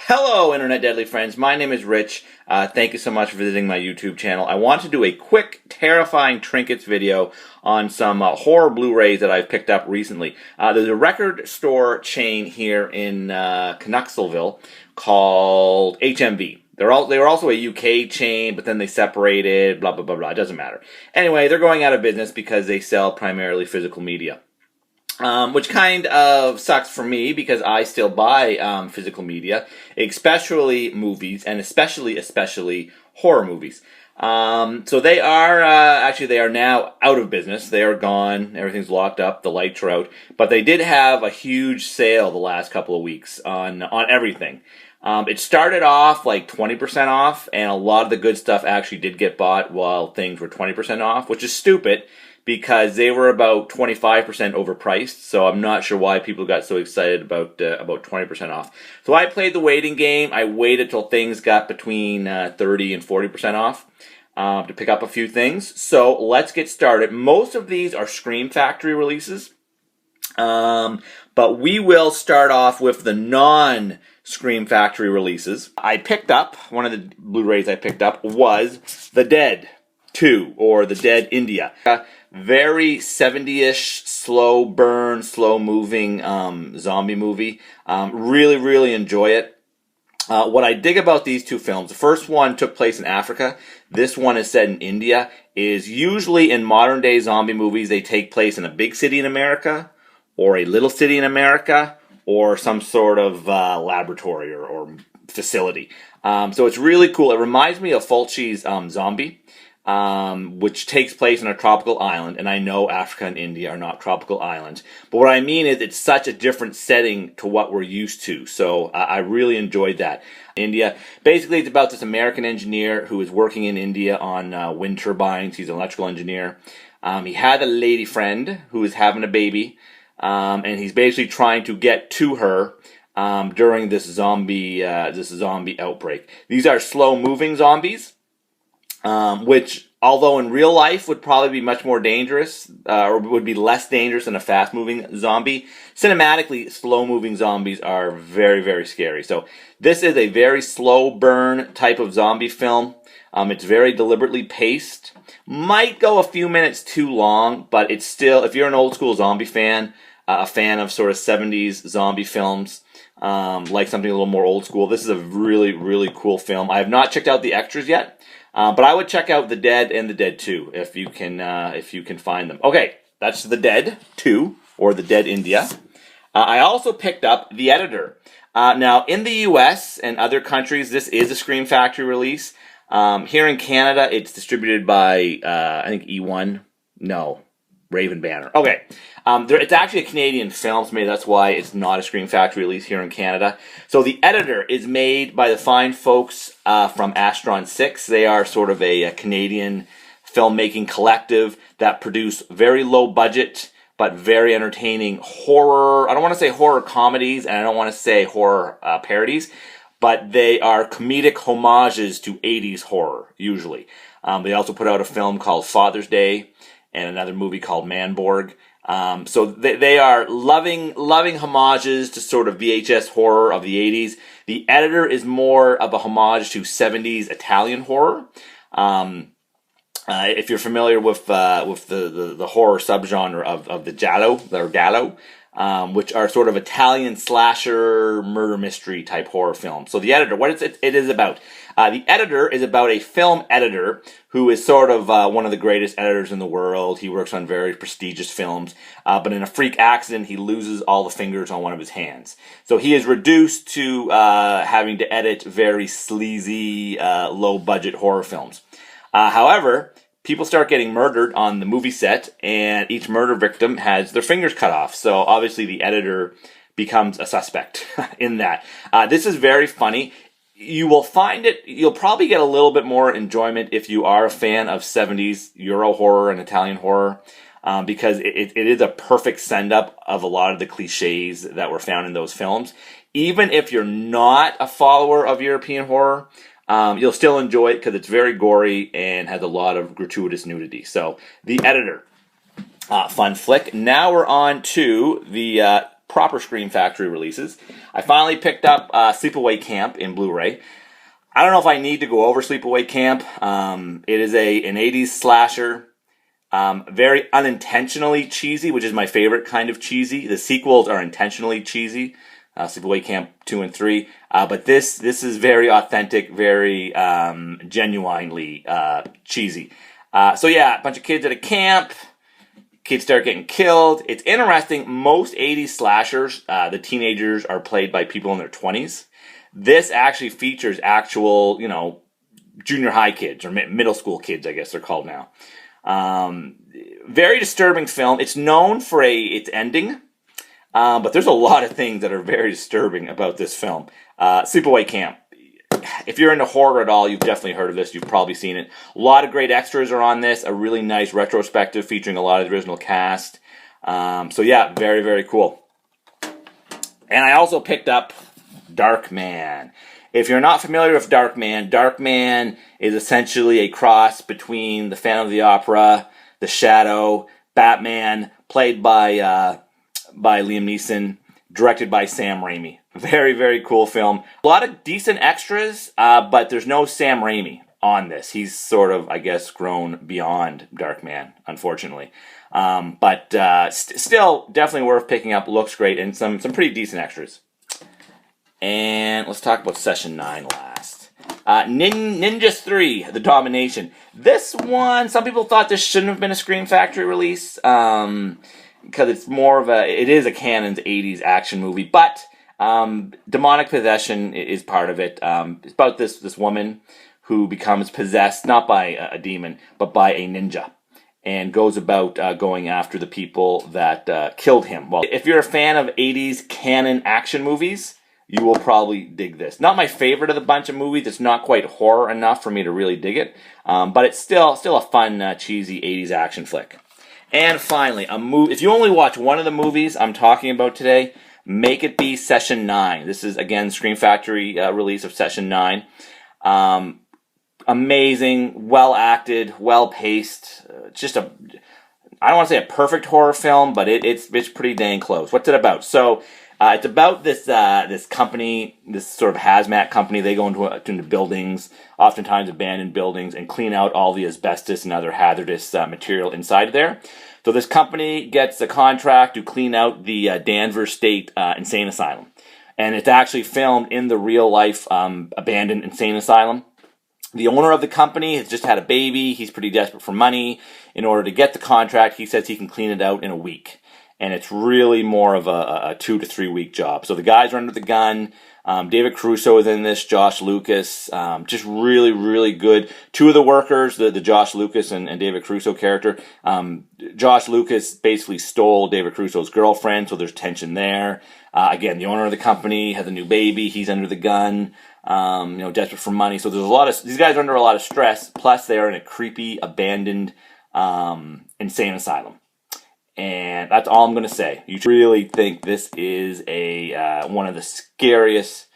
Hello, Internet Deadly friends. My name is Rich. Thank you so much for visiting my YouTube channel. I want to do a quick, terrifying Trinkets video on some horror Blu-rays that I've picked up recently. There's a record store chain here in Canucksville called HMV. They were also a UK chain, but then they separated, blah, blah, blah, blah. It doesn't matter. Anyway, they're going out of business because they sell primarily physical media. Which kind of sucks for me because I still buy physical media, especially movies, and especially horror movies. So they are actually they are now out of business. They are gone. Everything's locked up. The lights are out. But they did have a huge sale the last couple of weeks on everything. It started off like 20% off, and a lot of the good stuff actually did get bought while things were 20% off, which is stupid, because they were about 25% overpriced, so I'm not sure why people got so excited about 20% off. So I played the waiting game. I waited till things got between 30 and 40% off to pick up a few things. So let's get started. Most of these are Scream Factory releases, but we will start off with the non-Scream Factory releases. I picked up, one of the Blu-rays I picked up was The Dead 2, or The Dead India. Very 70-ish, slow burn, slow moving zombie movie. Really enjoy it. What I dig about these two films, the first one took place in Africa. This one is set in India. Is usually in modern day zombie movies, they take place in a big city in America, or a little city in America, or some sort of laboratory or facility. So it's really cool. It reminds me of Fulci's Zombie. Which takes place on a tropical island, and I know Africa and India are not tropical islands, but what I mean is it's such a different setting to what we're used to, so I really enjoyed that. India, basically it's about this American engineer who is working in India on wind turbines. He's an electrical engineer. He had a lady friend who is having a baby, and he's basically trying to get to her during this zombie outbreak. These are slow-moving zombies. Which, although in real life would probably be much more dangerous, or would be less dangerous than a fast-moving zombie, cinematically, slow-moving zombies are very scary. So this is a very slow burn type of zombie film. It's very deliberately paced. Might go a few minutes too long, but it's still, if you're an old-school zombie fan, a fan of sort of 70s zombie films, like something a little more old school, this is a really cool film. I have not checked out the extras yet. But I would check out The Dead and The Dead 2 if you can find them. Okay, that's The Dead 2, or The Dead India. I also picked up The Editor. Now, in the U.S. and other countries, this is a Scream Factory release. Here in Canada, it's distributed by, I think, E1. No, Raven Banner. Okay. It's actually a Canadian film, so maybe that's why it's not a Scream Factory release here in Canada. So The Editor is made by the fine folks from Astron 6. They are sort of a Canadian filmmaking collective that produce very low budget but very entertaining horror. I don't want to say horror comedies, and I don't want to say horror parodies, but they are comedic homages to 80s horror, usually. They also put out a film called Father's Day and another movie called Manborg. So they are loving homages to sort of VHS horror of the 80s. The Editor is more of a homage to 70s Italian horror. If you're familiar with the horror subgenre of the giallo, which are sort of Italian slasher murder mystery type horror films. So The Editor, what it is about? The Editor is about a film editor who is sort of one of the greatest editors in the world. He works on very prestigious films, but in a freak accident, he loses all the fingers on one of his hands. So he is reduced to having to edit very sleazy, low-budget horror films. However, people start getting murdered on the movie set, and each murder victim has their fingers cut off. So obviously the editor becomes a suspect in that. This is very funny. You'll probably get a little bit more enjoyment if you are a fan of 70s Euro horror and Italian horror, because it is a perfect send-up of a lot of the cliches that were found in those films. Even if you're not a follower of European horror, you'll still enjoy it because it's very gory and has a lot of gratuitous nudity. So, The Editor. Fun flick. Now we're on to the proper Scream Factory releases. I finally picked up Sleepaway Camp in Blu-ray. I don't know if I need to go over Sleepaway Camp. It is an 80s slasher. Very unintentionally cheesy, which is my favorite kind of cheesy. The sequels are intentionally cheesy. Sleepaway Camp 2 and 3. But this is very authentic, very genuinely cheesy. So yeah, a bunch of kids at a camp. Kids start getting killed. It's interesting. Most 80s slashers, the teenagers are played by people in their 20s. This actually features actual, junior high kids or middle school kids, I guess they're called now. Very disturbing film. It's known for its ending. But there's a lot of things that are very disturbing about this film. Sleepaway Camp. If you're into horror at all, you've definitely heard of this. You've probably seen it. A lot of great extras are on this. A really nice retrospective featuring a lot of the original cast. So yeah, very, very cool. And I also picked up Darkman. If you're not familiar with Darkman, Darkman is essentially a cross between the Phantom of the Opera, The Shadow, Batman, played by Liam Neeson, directed by Sam Raimi. Very, very cool film. A lot of decent extras, but there's no Sam Raimi on this. He's sort of, I guess, grown beyond Darkman, unfortunately. But still, definitely worth picking up. Looks great, and some pretty decent extras. And let's talk about Session 9 last. Ninjas 3, The Domination. This one, some people thought this shouldn't have been a Scream Factory release, because it's more of it is a canon's 80s action movie, but demonic possession is part of it. It's about this woman who becomes possessed, not by a demon, but by a ninja, and goes about going after the people that killed him. Well, if you're a fan of 80s canon action movies, you will probably dig this. Not my favorite of the bunch of movies. It's not quite horror enough for me to really dig it, but it's still a fun, cheesy 80s action flick. And finally, a movie. If you only watch one of the movies I'm talking about today, make it be Session 9. This is, again, Scream Factory release of Session 9. Amazing, well-acted, well-paced. Just I don't want to say a perfect horror film, but it's pretty dang close. What's it about? So, it's about this company, this sort of hazmat company. They go into buildings, oftentimes abandoned buildings, and clean out all the asbestos and other hazardous material inside there. So this company gets a contract to clean out the Danvers State Insane Asylum. And it's actually filmed in the real-life abandoned insane asylum. The owner of the company has just had a baby. He's pretty desperate for money. In order to get the contract, he says he can clean it out in a week. And it's really more of a 2 to 3 week job. So the guys are under the gun. David Caruso is in this, Josh Lucas. Just really, really good. Two of the workers, the Josh Lucas and David Caruso character. Josh Lucas basically stole David Caruso's girlfriend, so there's tension there. Again, the owner of the company has a new baby. He's under the gun, desperate for money. So there's these guys are under a lot of stress. Plus, they are in a creepy, abandoned, insane asylum. And that's all I'm going to say. You really think this is one of the scariest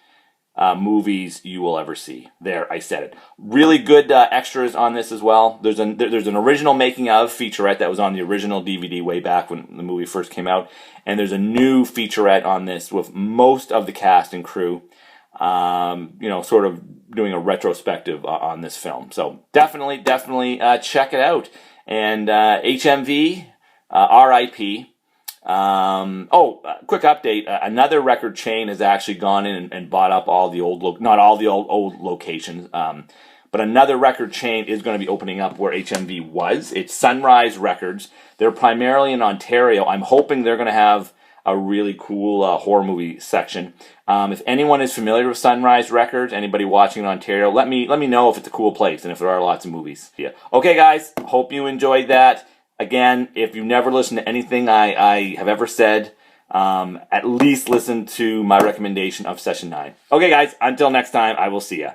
movies you will ever see. There, I said it. Really good extras on this as well. There's an original making of featurette that was on the original DVD way back when the movie first came out. And there's a new featurette on this with most of the cast and crew, sort of doing a retrospective on this film. So definitely check it out. And HMV... RIP. Quick update. Another record chain has actually gone in and bought up all the not all the old locations, but another record chain is going to be opening up where HMV was. It's Sunrise Records. They're primarily in Ontario. I'm hoping they're going to have a really cool horror movie section. If anyone is familiar with Sunrise Records, anybody watching in Ontario, let me know if it's a cool place and if there are lots of movies. Yeah. Okay, guys. Hope you enjoyed that. Again, if you've never listened to anything I have ever said, at least listen to my recommendation of Session 9. Okay, guys, until next time, I will see ya.